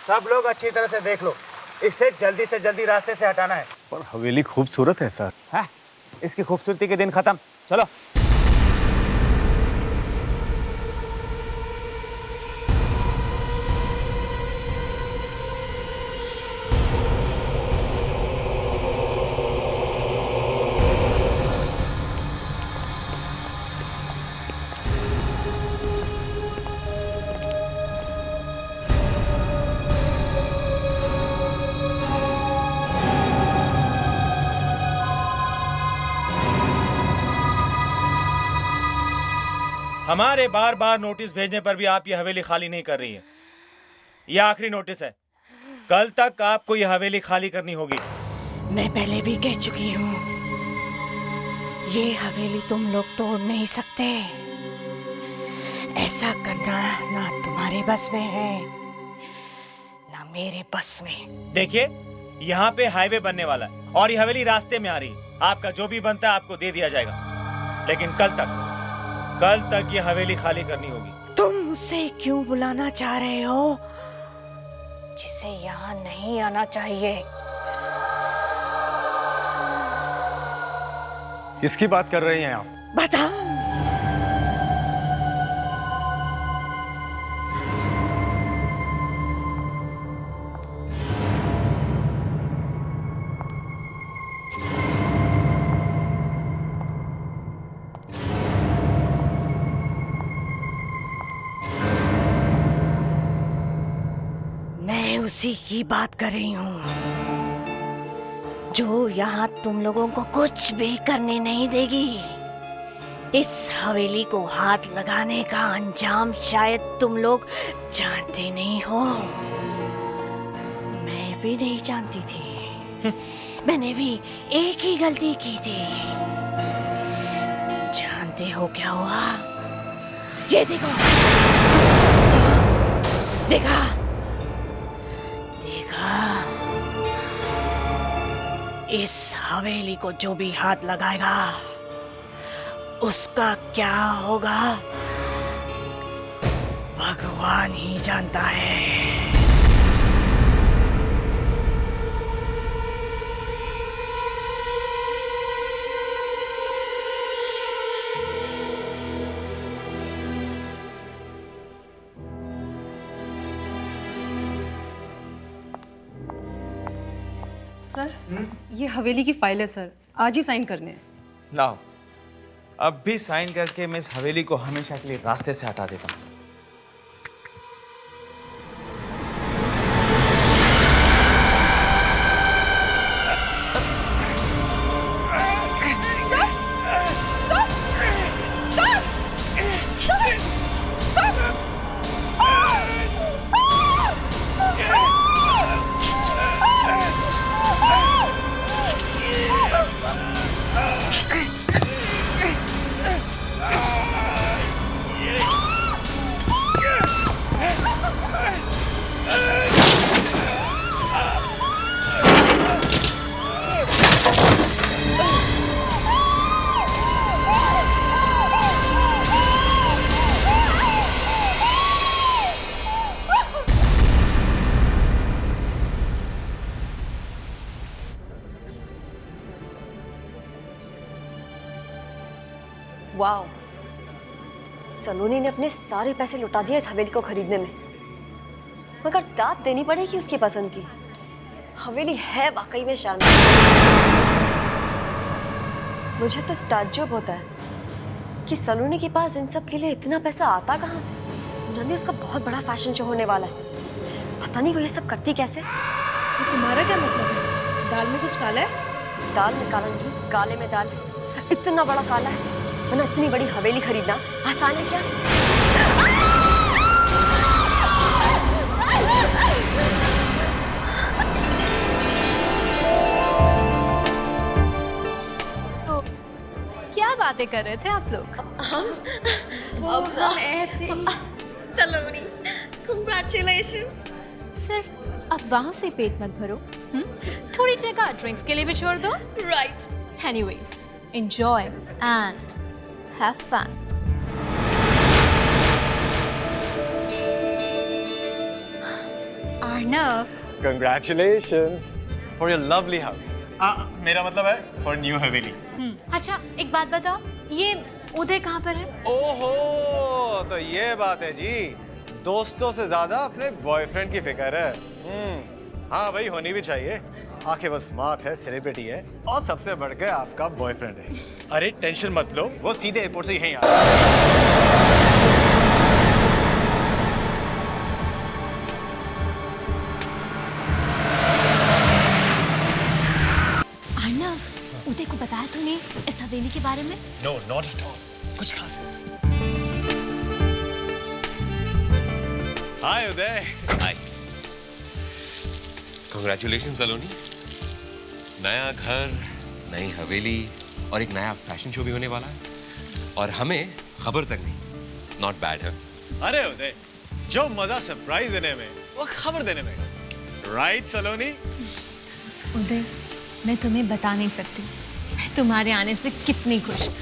सब लोग अच्छी तरह से देख लो, इसे जल्दी से जल्दी रास्ते से हटाना है। पर हवेली खूबसूरत है सर। है, इसकी खूबसूरती के दिन खत्म। चलो। हमारे बार बार नोटिस भेजने पर भी आप ये हवेली खाली नहीं कर रही है। ये आखिरी नोटिस है, कल तक आपको ये हवेली खाली करनी होगी। मैं पहले भी कह चुकी हूँ, ये हवेली तुम लोग तोड़ नहीं सकते। ऐसा करना ना तुम्हारे बस में है ना मेरे बस में। देखिए, यहाँ पे हाईवे बनने वाला है और ये हवेली रास्ते में आ रही है। आपका जो भी बनता है आपको दे दिया जाएगा, लेकिन कल तक ये हवेली खाली करनी होगी। तुम मुझसे क्यों बुलाना चाह रहे हो जिसे यहाँ नहीं आना चाहिए? किसकी बात कर रही हैं आप? बताओ। मैं उसी की बात कर रही हूँ जो यहाँ तुम लोगों को कुछ भी करने नहीं देगी। इस हवेली को हाथ लगाने का अंजाम शायद तुम लोग जानते नहीं हो। मैं भी नहीं जानती थी। मैंने भी एक ही गलती की थी। जानते हो क्या हुआ? ये देखो, देखा इस हवेली को जो भी हाथ लगाएगा उसका क्या होगा भगवान ही जानता है। सर, ये हवेली की फाइल है सर, आज ही साइन करने हैं। लाओ, अब भी साइन करके मैं इस हवेली को हमेशा के लिए रास्ते से हटा देता हूँ। वाओ, सलोनी ने अपने सारे पैसे लुटा दिए इस हवेली को खरीदने में, मगर दाद देनी पड़ेगी उसकी पसंद की। हवेली है वाकई में शानदार। मुझे तो ताज्जुब होता है कि सलोनी के पास इन सब के लिए इतना पैसा आता कहाँ से। नंदी, उसका बहुत बड़ा फैशन शो होने वाला है, पता नहीं वो ये सब करती कैसे। तो तुम्हारा क्या मतलब है? दाल में कुछ काला है? दाल में काला नहीं, काले में दाल है। इतना बड़ा काला है, वरना इतनी बड़ी हवेली खरीदना आसान है क्या? तो क्या बातें कर रहे थे आप लोग? हम ऐसे सलोनी, कांग्रेचुलेशंस। सिर्फ अफवाहों से पेट मत भरो, थोड़ी जगह ड्रिंक्स के लिए भी छोड़ दो। Right. Anyways, enjoy and have fun. Are Arnav, Congratulations for your lovely house. मेरा मतलब है फॉर न्यू हवेली। अच्छा एक बात बताओ, ये उदय कहाँ पर है? ओहो, तो ये बात है जी। दोस्तों से ज्यादा अपने बॉयफ्रेंड की फिक्र है। हाँ भाई, होनी भी चाहिए। आखिर वो स्मार्ट है, सेलिब्रिटी है और सबसे बढ़कर आपका बॉयफ्रेंड है। अरे टेंशन मत लो, वो सीधे एयरपोर्ट से यहीं आ रहा है। अर्नव, उदय को बताया तूने इस हवेली के बारे में? नो नॉट एट ऑल, कुछ खास है। हाय उदय। हाय। कांग्रेचुलेशंस सलोनी। नया घर, नई हवेली और एक नया फैशन शो भी होने वाला है और हमें खबर तक नहीं। नॉट बैड है। अरे उदय, जो मजा सरप्राइज देने में वो खबर देने में। राइट सलोनी? उदय, मैं तुम्हें बता नहीं सकती मैं तुम्हारे आने से कितनी खुश हूँ।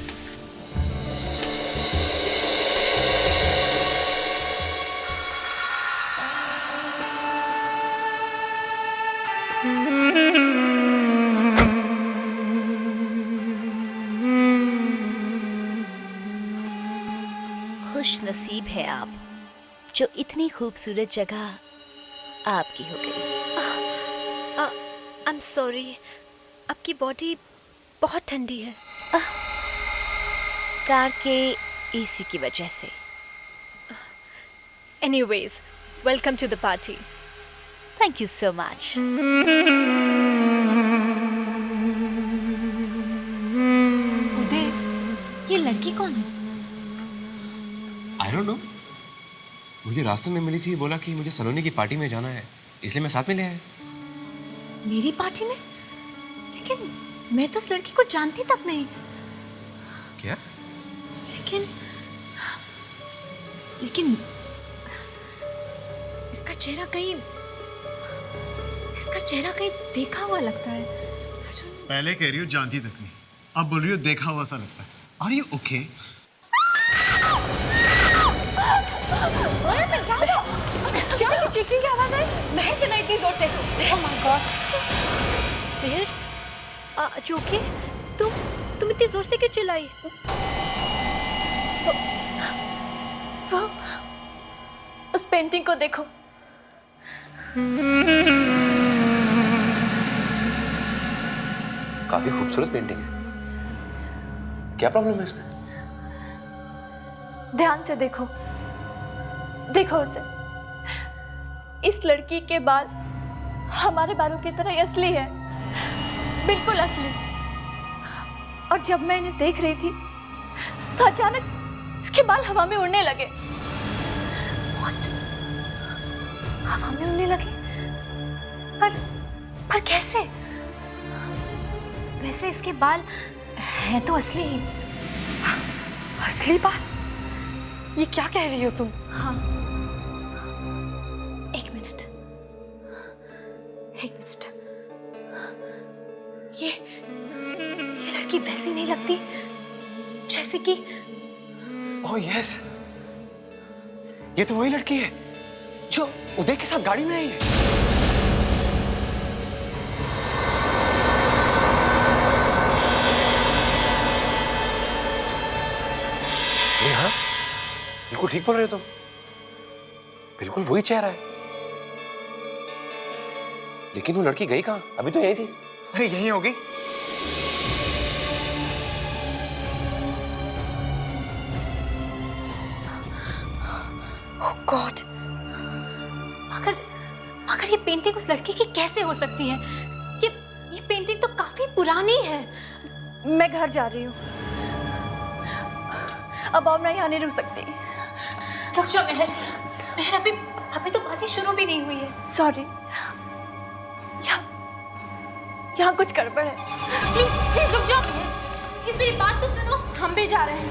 खुश नसीब है आप जो इतनी खूबसूरत जगह आपकी हो गई। आई एम सॉरी, आपकी बॉडी बहुत ठंडी है। कार के एसी की वजह से। Anyways, welcome to the party. Thank you so much. Uday, ये लड़की कौन है? I don't know. मुझे रास्ते में मिली थी, बोला कि मुझे सलोनी की पार्टी में जाना है, इसलिए मैं साथ में ले आया। मेरी पार्टी में? लेकिन मैं तो उस लड़की को जानती तक नहीं। क्या? लेकिन लेकिन इसका चेहरा कहीं देखा हुआ लगता है। पहले कह रही हो जानती तक नहीं, अब बोल रही हो देखा हुआ सा लगता है। Are you okay? किसी की चीखने की आवाज आई। महर चला इतनी जोर से। Oh my God. महर, जोके, तुम इतनी जोर से क्यों चिल्लाई? वो उस पेंटिंग को देखो। काफी खूबसूरत पेंटिंग है। क्या प्रॉब्लम है इसमें? ध्यान से देखो, देखो उसे। इस लड़की के बाल हमारे बालों की तरह ही असली है, बिल्कुल असली। और जब मैं इन्हें देख रही थी तो अचानक इसके बाल हवा में उड़ने लगे। What? हवा में उड़ने लगे? पर कैसे? वैसे इसके बाल हैं तो असली ही। असली बात? ये क्या कह रही हो तुम? हाँ, एक मिनट। ये लड़की वैसी नहीं लगती जैसे कि। ओह यस, ये तो वही लड़की है जो उदय के साथ गाड़ी में आई है। हाँ, बिल्कुल ठीक बोल रहे हो तुम। बिल्कुल वही चेहरा है। लेकिन वो लड़की गई कहाँ? अभी तो यही थी। अरे यहीं होगी। ओह गॉड, अगर ये पेंटिंग उस लड़की की कैसे हो सकती है? ये पेंटिंग तो काफी पुरानी है। मैं घर जा रही हूँ, अब और मैं यहाँ नहीं रुक सकती। रुक जाओ महर, अभी तो बातें शुरू भी नहीं हुई है। सॉरी, यहाँ कुछ गड़बड़ है। प्लीज रुक जाओ महर, प्लीज मेरी बात तो सुनो। हम भी जा रहे हैं,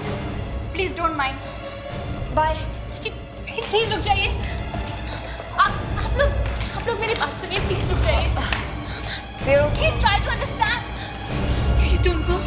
प्लीज डोंट माइंड। बाय। लेकिन प्लीज रुक जाइए। आप लोग मेरी बात सुनिए, प्लीज रुक जाइए। Please try to understand. Please don't go.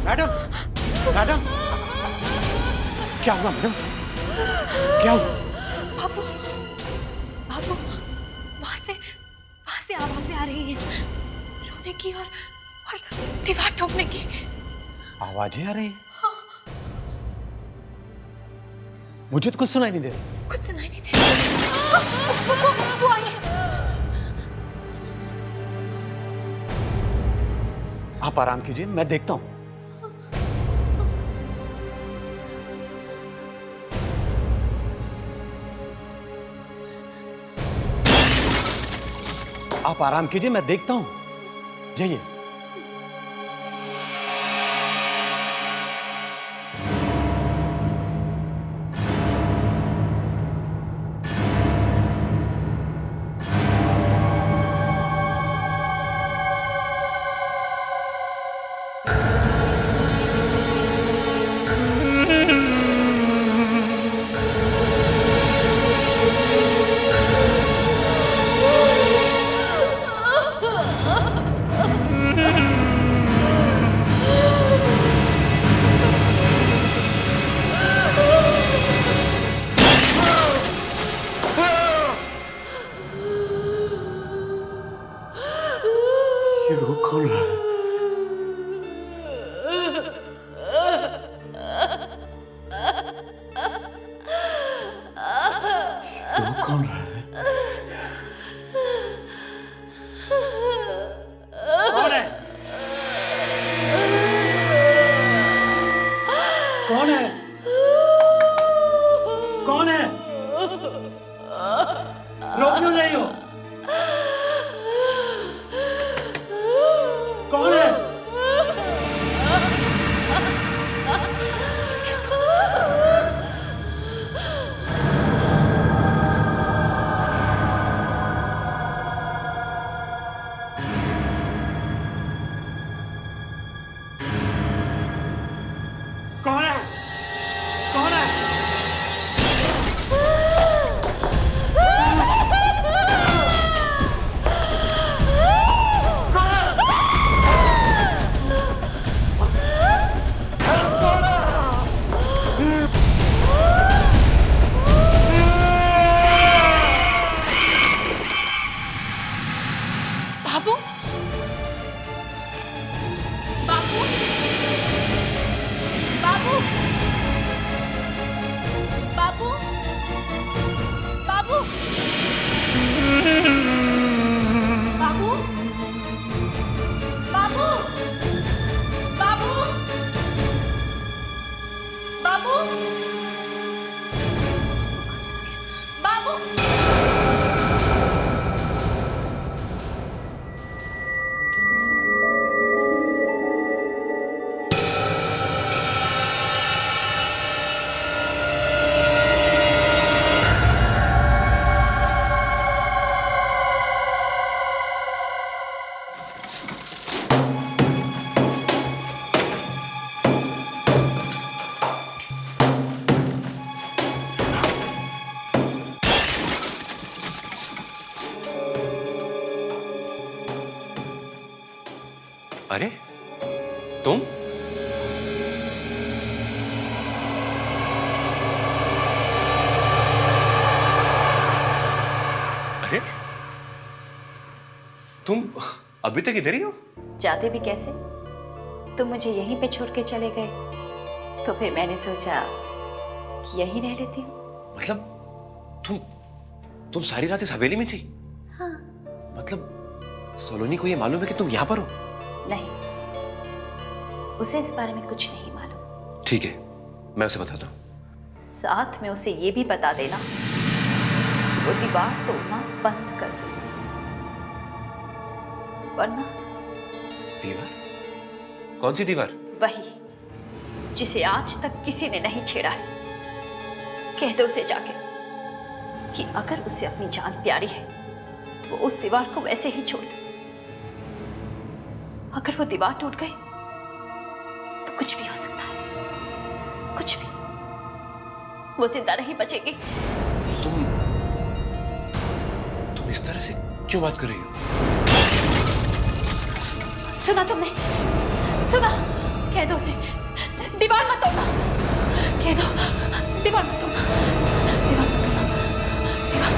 Madam, madam, क्या हुआ मैडम? क्या हुआ? बाबू बाबू वहां से आवाजें आ रही हैं, रोने की और दीवार ठोकने की। आवाजें आ रही हैं? मुझे तो कुछ सुनाई नहीं दे रहा। कुछ सुनाई नहीं दे रहा। वो आई है। आप आराम कीजिए, मैं देखता हूं। आप आराम कीजिए, मैं देखता हूं। जाइए। तुम? अरे तुम अभी तक इधर ही हो? जाते भी कैसे? तुम मुझे यहीं पे छोड़ के चले गए, तो फिर मैंने सोचा कि यहीं रह लेती हूँ। मतलब तुम सारी रात इस हवेली में थी? हाँ। मतलब सलोनी को ये मालूम है कि तुम यहाँ पर हो? नहीं, उसे इस बारे में कुछ नहीं मालूम। ठीक है, मैं उसे बताता हूँ। साथ में उसे ये भी बता देना कि वो दीवार तोड़ना बंद कर दे, वरना दीवार? कौन सी दीवार? वही जिसे आज तक किसी ने नहीं छेड़ा है। कह दो उसे जाके कि अगर उसे अपनी जान प्यारी है तो वो उस दीवार को वैसे ही छोड़ दे। अगर वो दीवार टूट गई तो कुछ भी हो सकता है, कुछ भी। वो जिंदा नहीं बचेगी। तुम इस तरह से क्यों बात कर रही हो? सुना तुमने? सुना? कह दो उसे दीवार मत तोड़ना। कह दो दीवार मत तोड़ना, दीवार मत तोड़ना, दीवार।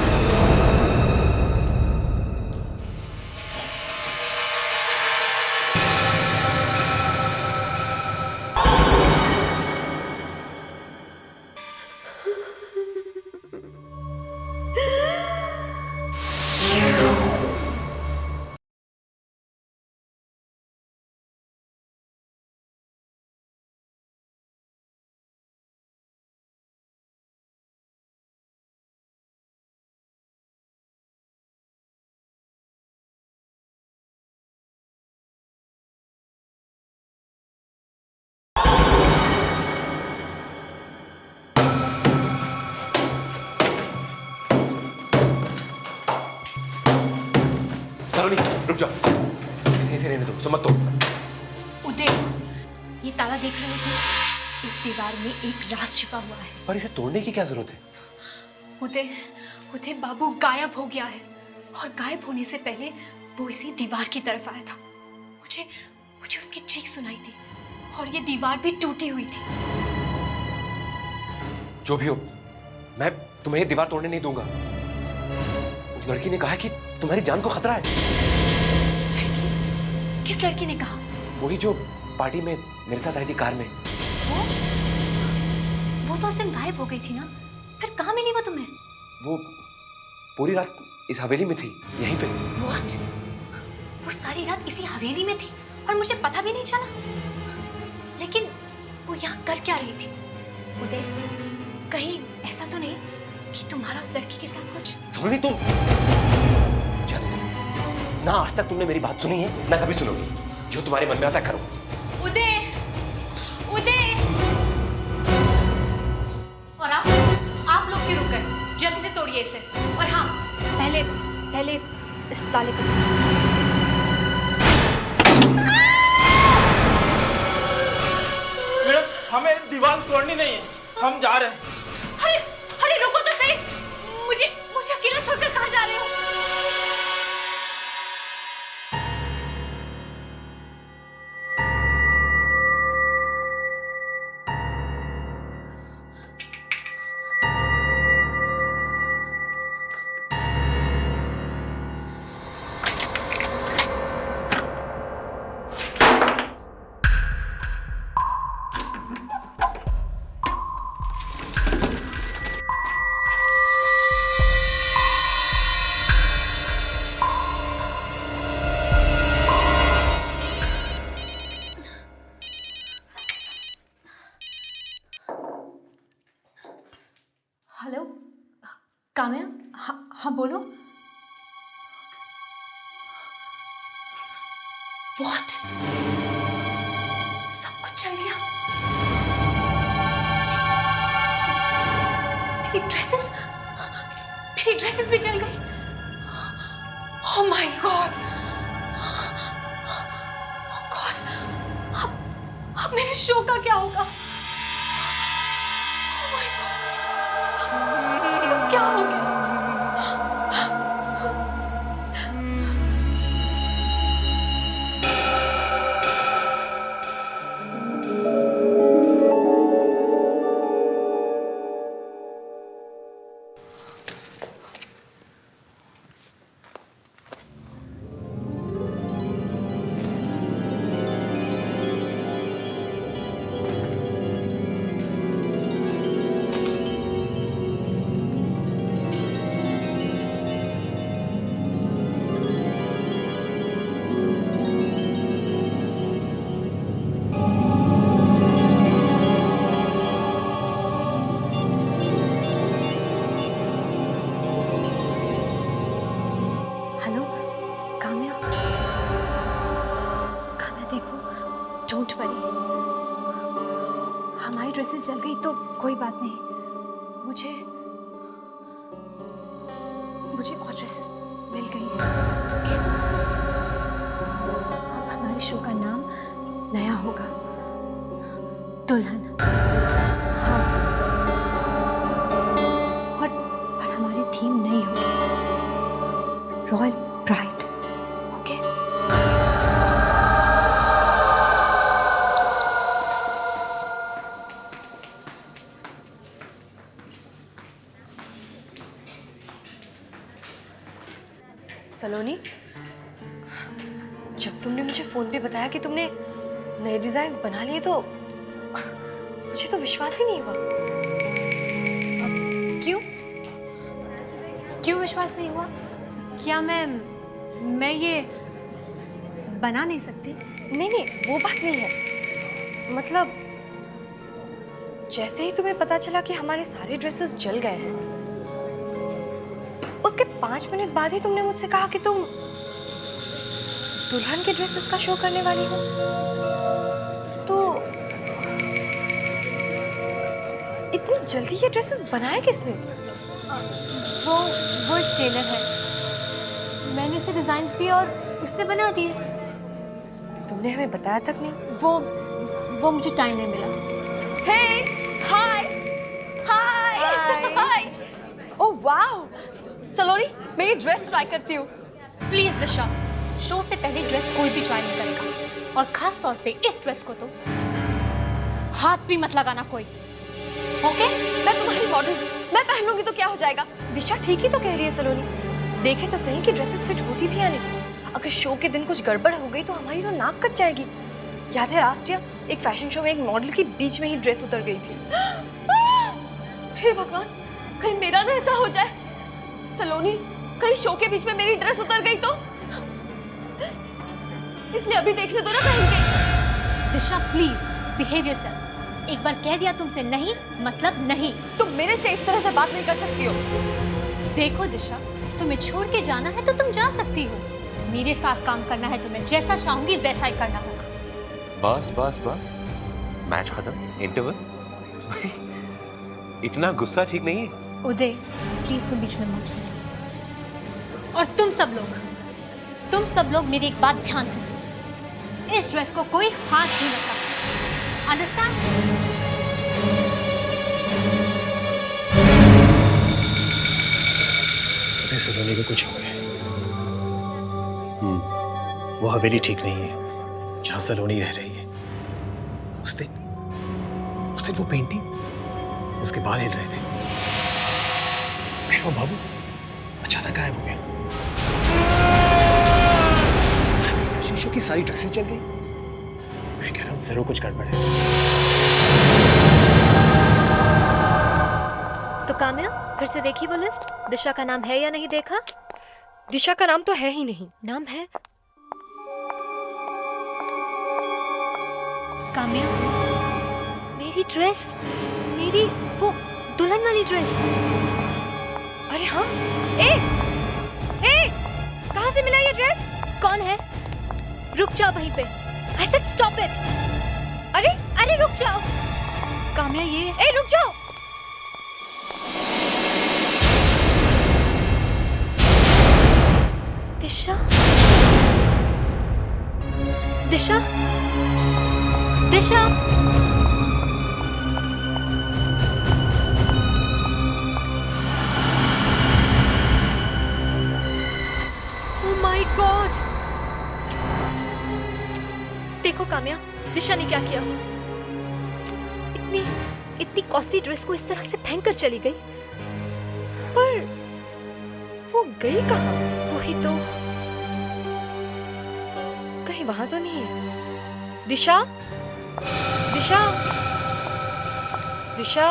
सलोनी रुक जाओ, इसे ऐसे रहने दो, सो मत तोड़। उदय, ये ताला देख रहे हो? इस दीवार में एक राज छिपा हुआ है। पर इसे तोड़ने की क्या जरूरत है? उदय, उदय बाबू गायब हो गया है, और गायब होने से पहले वो इसी दीवार की तरफ आया था। मुझे मुझे उसकी चीख सुनाई थी, और ये दीवार भी टूटी हुई थी। जो भी हो, मैं तुम्हें ये दीवार तोड़ने नहीं दूंगा। उस लड़की ने कहा कि तुम्हारी जान को खतरा है। लड़की? किस लड़की ने कहा? वही जो पार्टी में मेरे साथ आई थी कार में। वो तो उस दिन गायब हो गई थी ना, फिर कहाँ मिली वो तुम्हें? वो पूरी रात इस हवेली में थी, यहीं पे। What? वो सारी रात इसी हवेली में थी और मुझे पता भी नहीं चला। लेकिन वो यहाँ कर क्या रही थी? उदय, कहीं ऐसा तो नहीं कि तुम्हारा उस लड़की के साथ कुछ? सलोनी तुम जाने दो। ना आज तक तुमने मेरी बात सुनी है, ना कभी सुनोगी। जो तुम्हारे मन में आता करो। उदय, उदय, और आप लोग क्यों रुक गए? जल्दी से तोड़िए इसे। और हाँ, पहले इस ताले को। मैडम, हमें दीवार तोड़नी नहीं है, हम जा रहे हैं। अरे अरे रुको तो सही, मुझे अकेला छोड़कर कहाँ जा रहे हो? हेलो काम्या, हाँ बोलो। व्हाट? सब कुछ चल गया? मेरी ड्रेसेस भी जल गई। ओह माय गॉड, अब मेरे शो का क्या होगा? ओह माय गॉड, ये सब क्या हो गया? डोंट वरी, हमारी ड्रेसेस जल गई तो कोई बात नहीं, मुझे और ड्रेसेस मिल गई हैं। ओके? अब हमारे शो का नाम नया होगा, दुल्हन। हाँ, और हमारी थीम नई होगी, रॉयल ब्राइड। ओके? सलोनी, जब तुमने मुझे फोन पे बताया कि तुमने नए डिजाइन्स बना लिए तो मुझे तो विश्वास ही नहीं हुआ। क्यों विश्वास नहीं हुआ? क्या मैं ये बना नहीं सकती? नहीं, वो बात नहीं है। मतलब जैसे ही तुम्हें पता चला कि हमारे सारे ड्रेसेस जल गए हैं, उसके 5 मिनट बाद ही तुमने मुझसे कहा कि तुम दुल्हन के ड्रेसेस का शो करने वाली हो। तो इतनी जल्दी ये ड्रेसेस बनाए किसने? वो एक टेलर है, मैंने उसे डिजाइन्स दिए और उसने बना दिए। तुमने हमें बताया तक नहीं। वो मुझे टाइम नहीं मिला। हाय ओह वाओ, सलोनी मैं ये ड्रेस ट्राई करती हूँ। प्लीज दिशा, शो से पहले ड्रेस कोई भी ट्राई नहीं करेगा, और खास तौर पे इस ड्रेस को तो हाथ भी मत लगाना कोई। ओके? मैं तुम्हारी मॉडल, मैं पहन लूंगी तो क्या हो जाएगा? दिशा ठीक ही तो कह रही है सलोनी। देखे तो सही कि ड्रेसेस फिट होती भी है नहीं। अगर शो के दिन कुछ गड़बड़ हो गई तो हमारी तो नाक कट जाएगी। याद है लास्ट ईयर एक फैशन शो में एक मॉडल की बीच में ही ड्रेस उतर गई थी। हे भगवान, कहीं मेरा ना ऐसा हो जाए। सलोनी, कहीं शो के बीच में मेरी ड्रेस उतर गई तो? इसलिए अभी देखने दो ना पहन के। दिशा प्लीज बिहेव योरसेल्फ। एक बार कह दिया तुमसे नहीं मतलब नहीं। तुम मेरे से इस तरह से बात नहीं कर सकती हो। देखो दिशा, तुम्हें छोड़ के जाना है तो तुम जा सकती हो, मेरे साथ काम करना है तुम्हें जैसा चाहूंगी वैसा ही करना होगा। बस मैच खत्म, इंटरवल। इतना गुस्सा ठीक नहीं है। उदय प्लीज तुम बीच में मत बोलो, और तुम सब लोग मेरी एक बात ध्यान से सुनो, इस ड्रेस को कोई हाथ नहीं लगाता, अंडरस्टैंड? सलोनी को कुछ हो गया। वो हवेली ठीक नहीं है जहां सलोनी रह रही है। उस दिन वो पेंटिंग, उसके बाल हिल रहे थे, फिर वो बाबू अचानक गायब हो गया। फैशन शो की सारी ड्रेसेस चल गई। मैं कह रहा हूं जरूर कुछ गड़बड़ है। तो काम्या, फिर से देखी वो लिस्ट? दिशा का नाम है या नहीं देखा? दिशा का नाम तो है ही नहीं। नाम है काम्या। मेरी ड्रेस, मेरी वो दुल्हन वाली ड्रेस। अरे हाँ, ए, कहाँ से मिला ये ड्रेस? कौन है? रुक जाओ वहीं पे। I said stop it. अरे रुक जाओ काम्या, ये रुक जाओ। दिशा, दिशा, दिशा। Oh my God! देखो काम्या, दिशा ने क्या किया। इतनी कॉस्टली ड्रेस को इस तरह से फेंक कर चली गई। पर वो गई कहाँ? वही तो। कहीं वहां तो नहीं है। दिशा, दिशा, दिशा,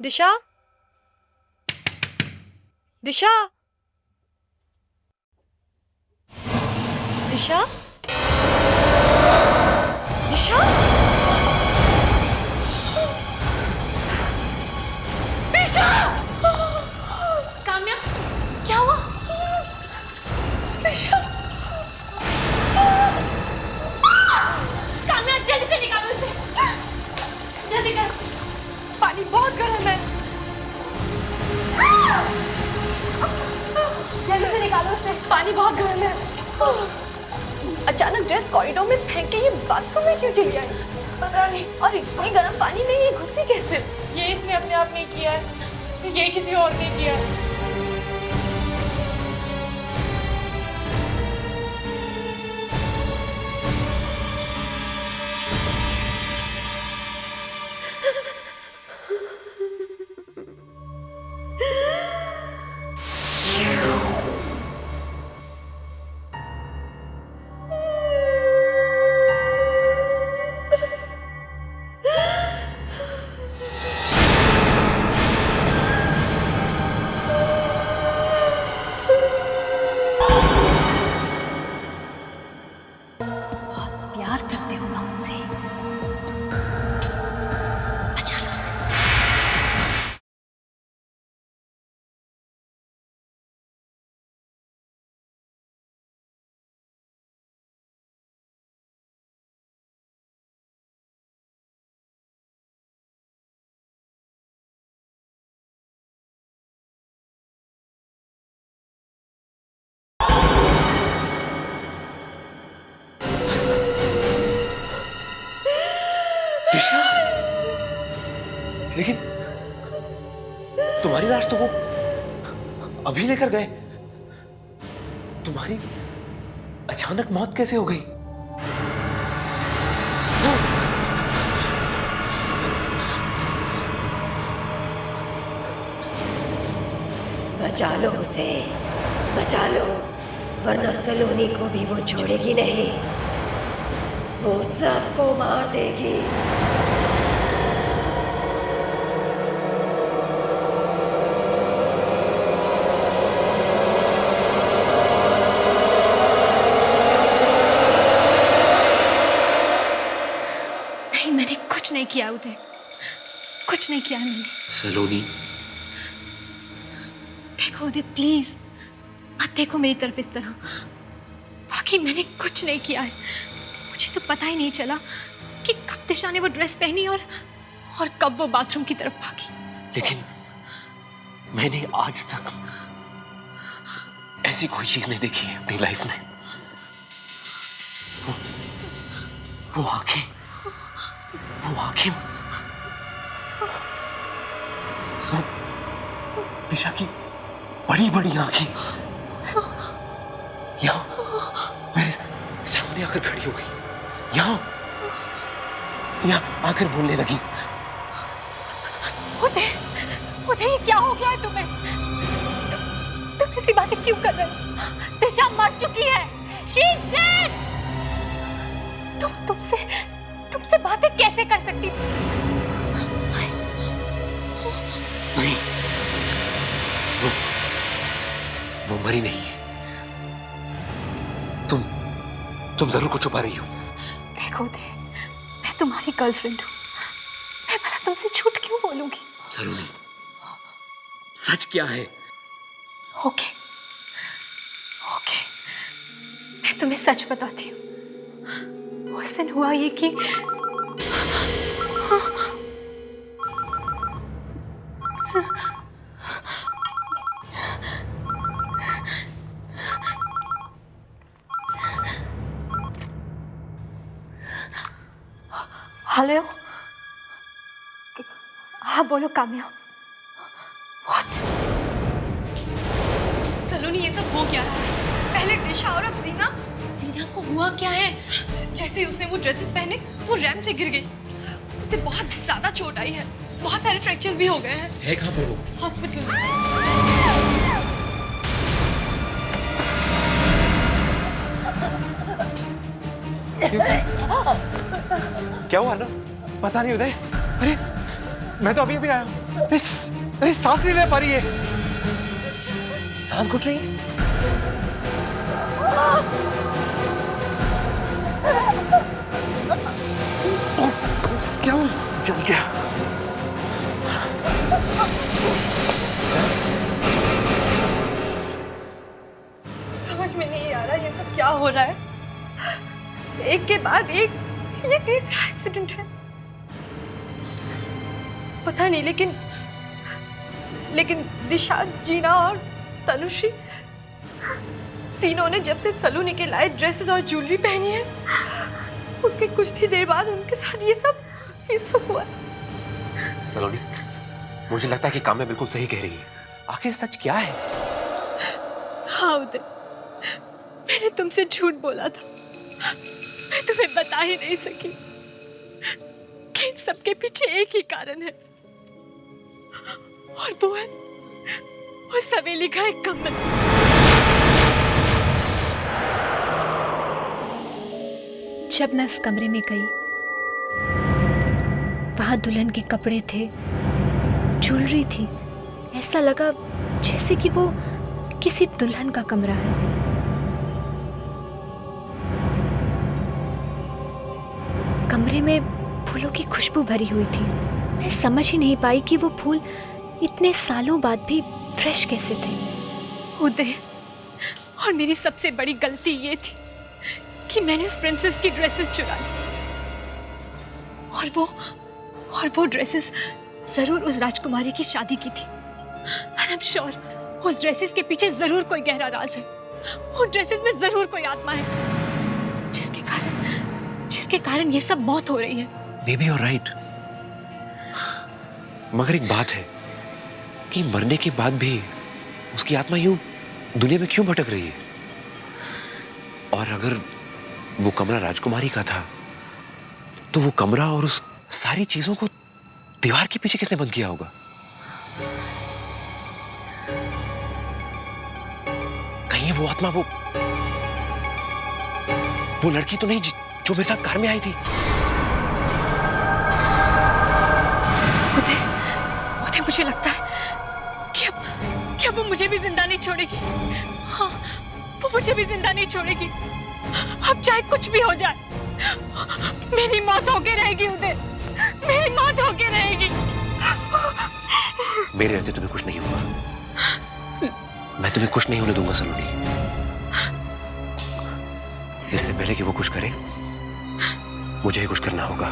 दिशा, दिशा, दिशा, दिशा, दिशा। काम्या, क्या हुआ? दिशा, अचानक ड्रेस कॉरिडोर में फेंक के ये बाथरूम में क्यों चली आई? पता नहीं। और इतने गर्म पानी में ये घुसी कैसे? ये इसने अपने आप नहीं किया है, ये किसी और ने किया है। प्यार करते हो ना उससे, बचा लो उसे। दिशा, लेकिन तुम्हारी लाश तो वो अभी लेकर गए। तुम्हारी अचानक मौत कैसे हो गई? बचा लो उसे, बचा लो, वरना सलोनी को भी वो छोड़ेगी नहीं, वो सबको मार देगी। नहीं, मैंने कुछ नहीं किया उदय, कुछ नहीं किया मैंने। सलोनी, देखो उदय, प्लीज मत देखो मेरी तरफ इस तरह। बाकी मैंने कुछ नहीं किया है। मुझे तो पता ही नहीं चला कि कब दिशा ने वो ड्रेस पहनी और कब वो बाथरूम की तरफ भागी। लेकिन मैंने आज तक ऐसी कोई चीज नहीं देखी है अपनी लाइफ में। वो आंखें, वो दिशा की बड़ी बड़ी आंखें यहाँ मेरे सामने आकर खड़ी हो गई, यहाँ आकर बोलने लगी। उदय, उदय, ये क्या हो गया है तुम्हें? तुम ऐसी बातें क्यों कर रहे हो? दिशा मर चुकी है। She is dead! तुमसे बातें कैसे कर सकती थी? नहीं, वो मरी नहीं है। तुम जरूर कुछ छुपा रही हो। देखो उदय, मैं तुम्हारी गर्लफ्रेंड हूँ, मैं भला तुमसे झूठ क्यों बोलूंगी? सलोनी, सच क्या है? ओके, मैं तुम्हें सच बताती हूँ। उस दिन हुआ ये कि हेलो, हाँ बोलो काम्या। What? सलोनी, ये सब हो क्या रहा है? पहले दिशा और अब जीना। जीना को हुआ क्या है? जैसे ही उसने वो ड्रेसेस पहने, वो रैंप से गिर गई। उसे बहुत ज्यादा चोट आई है, बहुत सारे फ्रैक्चर्स भी हो गए हैं। है कहाँ पर वो? हॉस्पिटल में। क्या हुआ ना? पता नहीं उदय। अरे मैं तो अभी अभी आया हूँ। अरे सांस नहीं ले पा रही है। सांस घुट रही है? क्या हुआ? जल गया। समझ में नहीं आ रहा ये सब क्या हो रहा है। एक के बाद एक ये तीसरा एक्सीडेंट है। पता नहीं, लेकिन दिशा, जीना और तनुश्री तीनों ने जब से सलोनी के लाए ड्रेसेस और ज्वेलरी पहनी है, उसके कुछ ही देर बाद उनके साथ ये सब हुआ। सलोनी, मुझे लगता है कि काम्या बिल्कुल सही कह रही है। आखिर सच क्या है? हाँ उदय, मैंने तुमसे झूठ बोला था। मैं तुम्हें बता ही नहीं सकी कि इन सबके पीछे एक ही कारण है, और वो है उस हवेली का एक कमरा। जब मैं उस कमरे में गई, वहां दुल्हन के कपड़े थे, ज्वेलरी थी। ऐसा लगा जैसे कि वो किसी दुल्हन का कमरा है। कमरे में फूलों की खुशबू भरी हुई थी। मैं समझ ही नहीं पाई कि वो फूल इतने सालों बाद भी फ्रेश कैसे थे। उदय, और मेरी सबसे बड़ी गलती ये थी कि मैंने उस प्रिंसेस की ड्रेसेस चुरा ली, और वो ड्रेसेस जरूर उस राजकुमारी की शादी की थी। And I'm sure उस ड्रेसेस के पीछे जरूर कोई गहरा राज है। उन ड्रेसेस में जरूर कोई आत्मा है, जिसके कारण ये सब मौत हो रही है। Maybe you're right. मगर एक बात है कि मरने के बाद भी उसकी आत्मा यूं दुनिया में क्यों भटक रही है? और अगर वो कमरा राजकुमारी का था, तो वो कमरा और उस सारी चीजों को दीवार के पीछे किसने बंद किया होगा? कहीं वो आत्मा वो लड़की तो नहीं जो मेरे साथ कार में आई थी? उदय, मुझे लगता है कि अब वो मुझे भी जिंदा नहीं छोड़ेगी। हाँ, वो मुझे भी जिंदा नहीं छोड़ेगी। अब चाहे कुछ भी हो जाए, मेरी मौत होके रहेगी उदय, मेरी मौत होके रहेगी। मेरे रहते तुम्हें कुछ नहीं होगा। मैं तुम्हें कुछ नहीं होने दूंगा सलोनी। इससे पहले कि वो कुछ करे, मुझे ही कुछ करना होगा।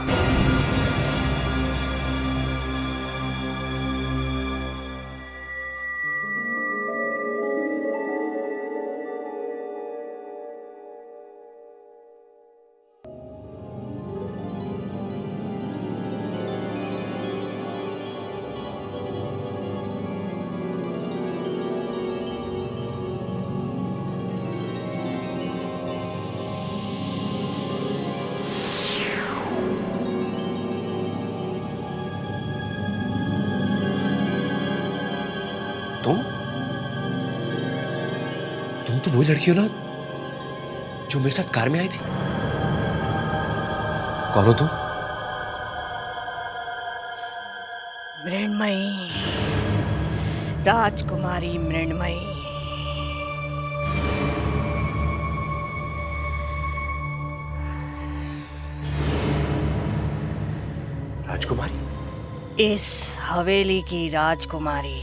तुम तो वही लड़की हो ना जो मेरे साथ कार में आई थी? कौन हो तुम? मृण्मयी, राजकुमारी मृण्मयी। राजकुमारी? इस हवेली की राजकुमारी।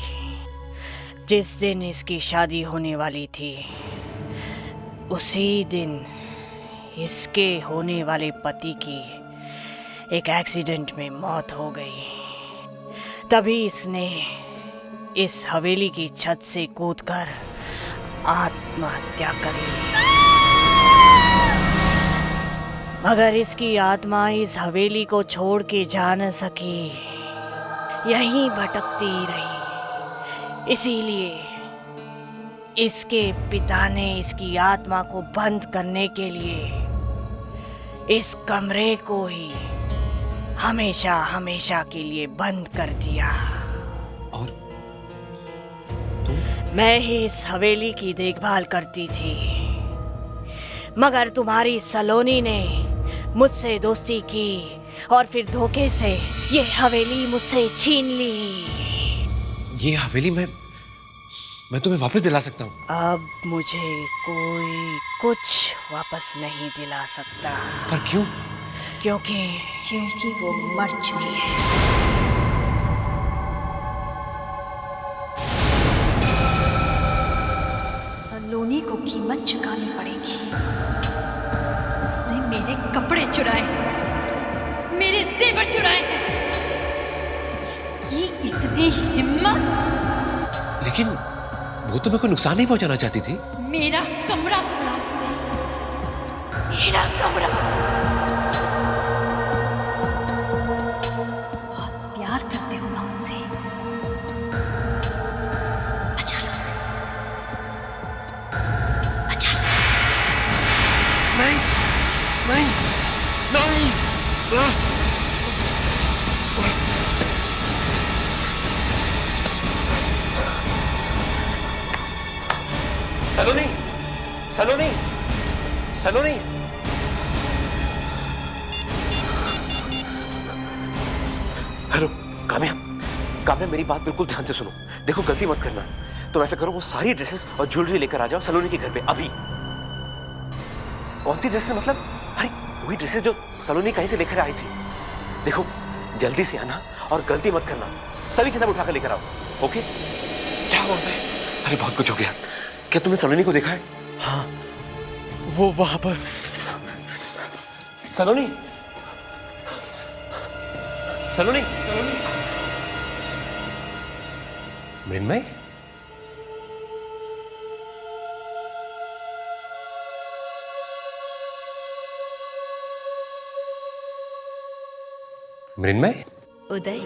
जिस दिन इसकी शादी होने वाली थी, उसी दिन इसके होने वाले पति की एक एक्सीडेंट में मौत हो गई। तभी इसने इस हवेली की छत से कूदकर आत्महत्या करी। मगर इसकी आत्मा इस हवेली को छोड़ के जा न सकी, यहीं भटकती रही। इसीलिए इसके पिता ने इसकी आत्मा को बंद करने के लिए इस कमरे को ही हमेशा हमेशा के लिए बंद कर दिया। और मैं ही इस हवेली की देखभाल करती थी, मगर तुम्हारी सलोनी ने मुझसे दोस्ती की और फिर धोखे से ये हवेली मुझसे छीन ली। ये हवेली मैं तुम्हें वापस दिला सकता हूँ। अब मुझे कोई कुछ वापस नहीं दिला सकता। पर क्यों? क्योंकि वो मर चुकी है। सलोनी को कीमत चुकानी पड़ेगी। उसने मेरे कपड़े चुराए, मेरे जेवर चुराए हैं। उसकी इतनी हिम्मत! लेकिन वो तो मेरे को नुकसान नहीं पहुंचाना चाहती थी। मेरा कमरा खोला उसने, मेरा कमरा। बहुत प्यार करते हो ना उससे, बचा लो उसे, बचा लो। नहीं नहीं नहीं सलोनी, सलोनी, सलोनी। हेलो काम्या, काम्या मेरी बात बिल्कुल ध्यान से सुनो। देखो गलती मत करना। तुम ऐसा करो, वो सारी ड्रेसेस और ज्वेलरी लेकर आ जाओ सलोनी के घर पे अभी। कौन सी ड्रेसेस मतलब? अरे वही ड्रेसेस जो सलोनी कहीं से लेकर आई थी। देखो जल्दी से आना और गलती मत करना। सभी के सब उठाकर लेकर आओ, ओके? क्या बोल रहे हैं? अरे बहुत कुछ हो गया। क्या तुमने सलोनी को देखा है? हाँ, वो वहां पर। सलोनी, सलोनी, सलोनी। मृण्मय, मृण्मय, उदय,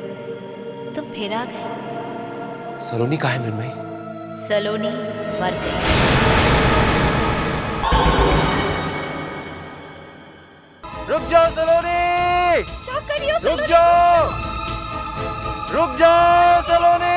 तुम फिर आ गए। सलोनी कहाँ है मृण्मय? सलोनी मर गई। रुक जाओ सलोनी! क्या कर रही हो? रुक जाओ! रुक जाओ सलोनी!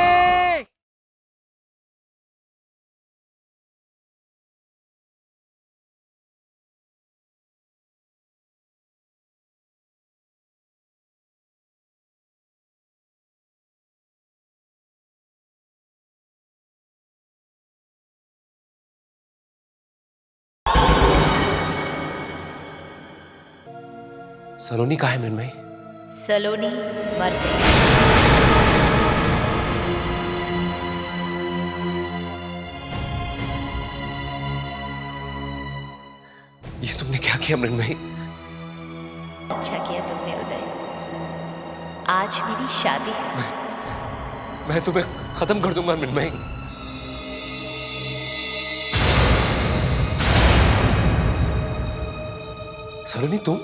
सलोनी कहाँ है मृण्मय? सलोनी मर गई। ये तुमने क्या किया मृण्मय? अच्छा किया तुमने उदय। आज मेरी शादी है। मैं तुम्हें खत्म कर दूंगा मृण्मय। सलोनी तुम?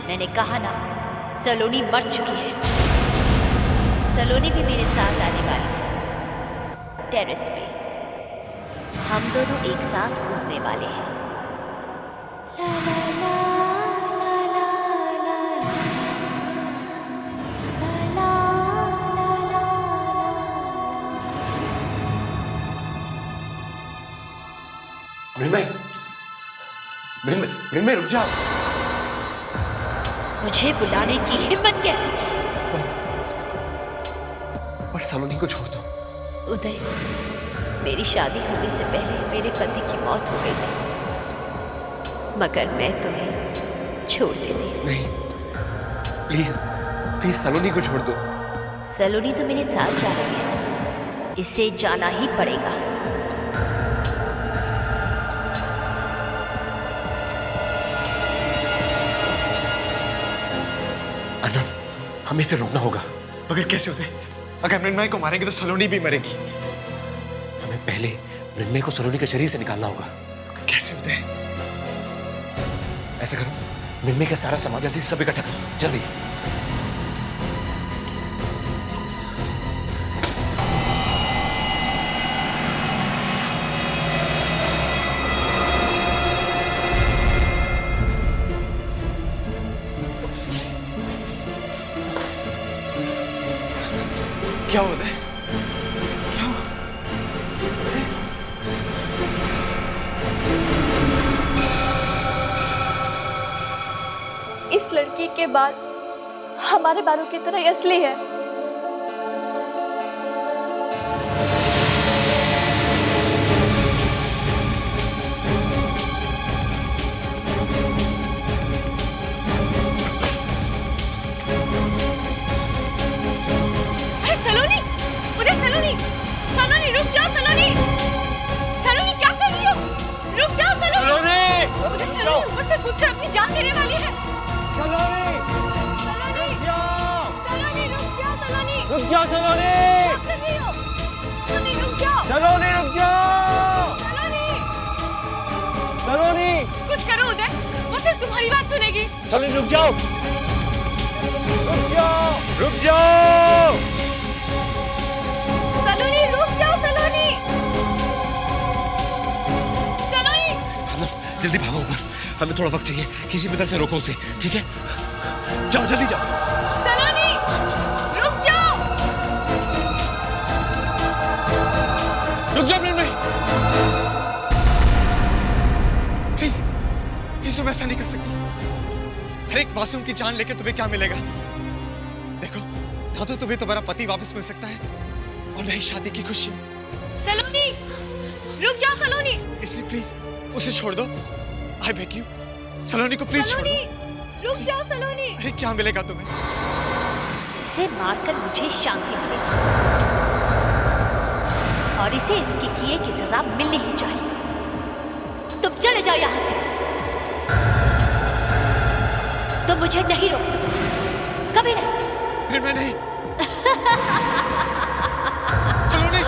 मैंने कहा ना, सलोनी मर चुकी है। सलोनी भी मेरे साथ आने वाली है। टेरेस पे हम दोनों एक साथ घूमने वाले हैं। ला ला ला ला ला ला ला ला ला ला। मृण्मय, मृण्मय, मृण्मय रुक जाओ। मुझे बुलाने की हिम्मत कैसे की? पर सलोनी को छोड़ दो। उदय, मेरी शादी होने से पहले मेरे पति की मौत हो गई थी, मगर मैं तुम्हें छोड़ देती। नहीं, प्लीज प्लीज सलोनी को छोड़ दो। सलोनी तो मेरे साथ जा रही है, इसे जाना ही पड़ेगा। अनव, हमें इसे रोकना होगा। मगर कैसे होते? अगर मृण्मय को मारेंगे तो सलोनी भी मरेगी। हमें पहले मृण्मय को सलोनी के शरीर से निकालना होगा। कैसे होते? ऐसा करो, मृण्मय का सारा सामान जल्दी से सब इकट्ठा करो, जल्दी। क्या होता है? क्या हुआ? इस लड़की के बाल हमारे बालों की तरह असली है। अरे सलोनी, उधर सलोनी, सलोनी रुक जाओ सलोनी, सलोनी क्या कर रही हो? रुक जाओ सलोनी, उधर सलोनी ऊपर से कूदकर अपनी जान देने वाली है। सलोनी, सलोनी, सलोनी रुक जाओ सलोनी। रुक जाओ सलोनी। सलोनी रुक जाओ। सलोनी कुछ करो उदय, वो सिर्फ तुम्हारी बात सुनेगी। सलोनी रुक जाओ। रुक जाओ। रुक जाओ। सलोनी रुक जाओ। सलोनी सलोनी जल्दी भागो ऊपर, हमें थोड़ा वक्त चाहिए, किसी भी तरह से रोको उसे, ठीक है? जाओ जल्दी जाओ। सलोनी रुक जाओ। रुक जाओ मृण्मय, प्लीज प्लीज तुम ऐसा नहीं कर सकती। हर एक मासूम की जान लेके तुम्हें क्या मिलेगा? देखो, ना तो तुम्हें तुम्हारा पति वापस मिल सकता है और न ही शादी की खुशियां। सलोनी रुक जाओ। सलोनी इसलिए प्लीज उसे छोड़ दो। आई बेग यू, सलोनी को प्लीज छोड़ दो। रुक जाओ। सलोनी अरे क्या मिलेगा तुम्हें? इसे मारकर मुझे शांति मिलेगी और इसे इसके किए की सजा मिलनी ही चाहिए। तुम चले जाओ यहाँ से। तुम मुझे नहीं रोक सकते, कभी नहीं। फिर मैं नहीं। सलोनी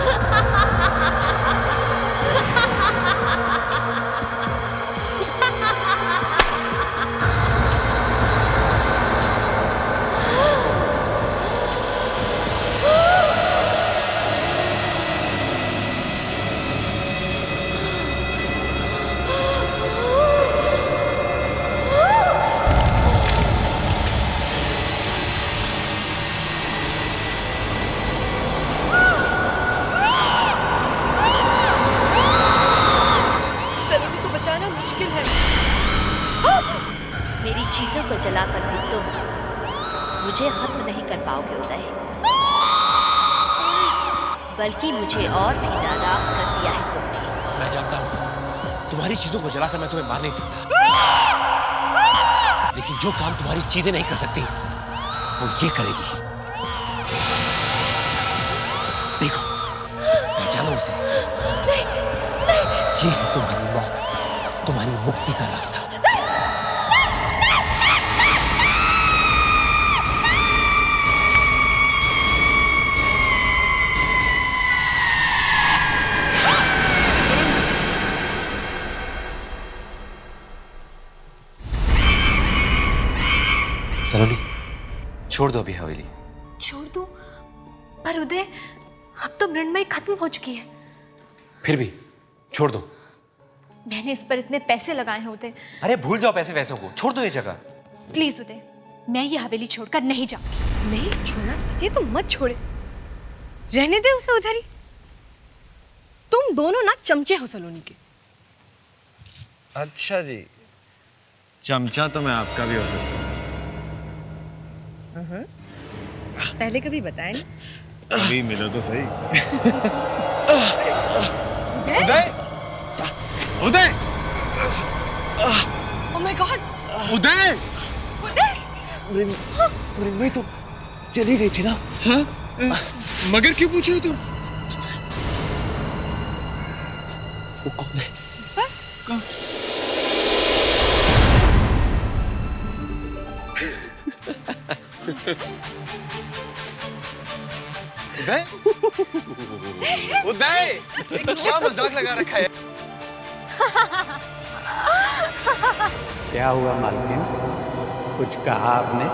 मेरी चीजों को जलाकर भी तुम मुझे खत्म नहीं कर पाओगे उदय, बल्कि मुझे और भी नाराज कर दिया है तुमने। मैं जानता हूँ तुम्हारी चीजों को जलाकर मैं तुम्हें मार नहीं सकता, लेकिन जो काम तुम्हारी चीजें नहीं कर सकती वो ये करेगी। देखो, मैं जानू इसे। ये है तुम्हारी मौत, तुम्हारी मुक्ति का रास्ता। सलोनी, छोड़ दो अभी हवेली। छोड़ दूं? पर उदय, अब तो मृण्मयी खत्म हो चुकी है। फिर भी छोड़ दो। मैंने इस पर इतने पैसे लगाए हैं उदय। अरे भूल जाओ पैसे वैसों को, छोड़ दो ये जगह। प्लीज उदय, मैं ये हवेली छोड़कर नहीं जाऊंगी। नहीं छोड़ना चाहती तो मत छोड़े, रहने दे उसे उधर ही। तुम दोनों ना चमचे हो सलोनी के। अच्छा जी, चमचा तो मैं आपका भी हो सकता हूँ। पहले कभी बताया नहीं। अभी मिलो तो सही। उदय, उदय, ओह माय गॉड, उदय। उदय! मृण्मयी तो चली गई थी ना? हाँ? मगर क्यों पूछ रहे हो तुम? वो कौन है? कौन? उदय, उदय, इसने क्या मजाक लगा रखा है? क्या हुआ मालकिन, कुछ कहा आपने?